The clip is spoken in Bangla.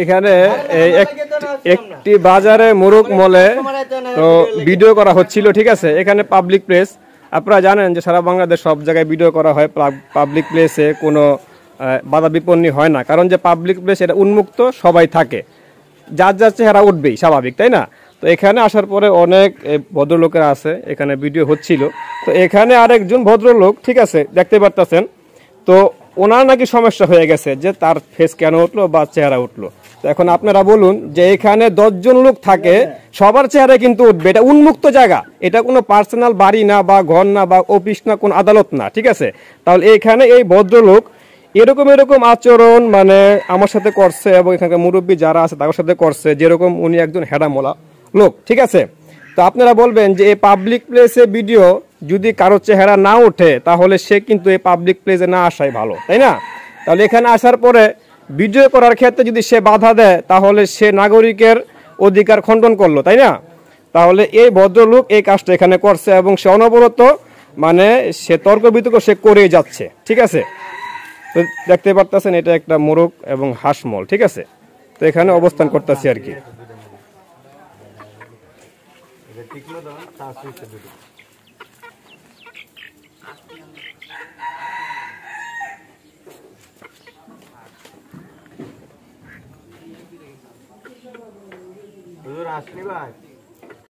এখানে একটি বাজারে মোরগ মলে তো ভিডিও করা হচ্ছিল, ঠিক আছে। এখানে পাবলিক প্লেস, আপনারা জানেন যে সারা বাংলাদেশ সব জায়গায় ভিডিও করা হয়। পাবলিক প্লেসে কোনো বাধা বিপন্নী হয় না, কারণ যে পাবলিক প্লেস এটা উন্মুক্ত, সবাই থাকে, যার যার চেহারা উঠবেই, স্বাভাবিক, তাই না। তো এখানে আসার পরে অনেক ভদ্রলোকেরা আছে, এখানে ভিডিও হচ্ছিল। তো এখানে আরেকজন ভদ্রলোক, ঠিক আছে, দেখতে পারতেছেন, তো ওনার নাকি সমস্যা হয়ে গেছে যে তার ফেস কেন উঠলো বা চেহারা উঠলো। তো এখন আপনারা বলুন যে এখানে 10 জন লোক থাকে, সবার চেহারা কিন্তু উঠবে, এটা উন্মুক্ত জায়গা, এটা কোনো পার্সোনাল বাড়ি না বা ঘর না বা অফিস না, কোন আদালত না, ঠিক আছে। তাহলে এখানে এই ভদ্রলোক এরকম আচরণ মানে আমার সাথে করছে এবং এখানকার মুরব্বী যারা আছে তাদের সাথে করছে, যেরকম উনি একজন হেডামোলা লোক, ঠিক আছে। তো আপনারা বলবেন যে এই পাবলিক প্লেসে ভিডিও যদি কারো চেহারা না ওঠে তাহলে সে কিন্তু এই পাবলিক প্লেসে না আসাই ভালো, তাই না। তাহলে এখানে আসার পরে ভিডিও করার ক্ষেত্রে যদি সে বাধা দেয় তাহলে সে নাগরিকের অধিকার খণ্ডন করলো, তাই না। তাহলে এই ভদ্রলোক এই কাজটা এখানে করছে এবং সে অনবরত মানে সে তর্ক বিতর্ক সে করেই যাচ্ছে, ঠিক আছে। তো দেখতে পারতেছেন এটা একটা মোরগ এবং হাঁস মল, ঠিক আছে। তো এখানে অবস্থান করতেছি আর কি। আসনি ভাই।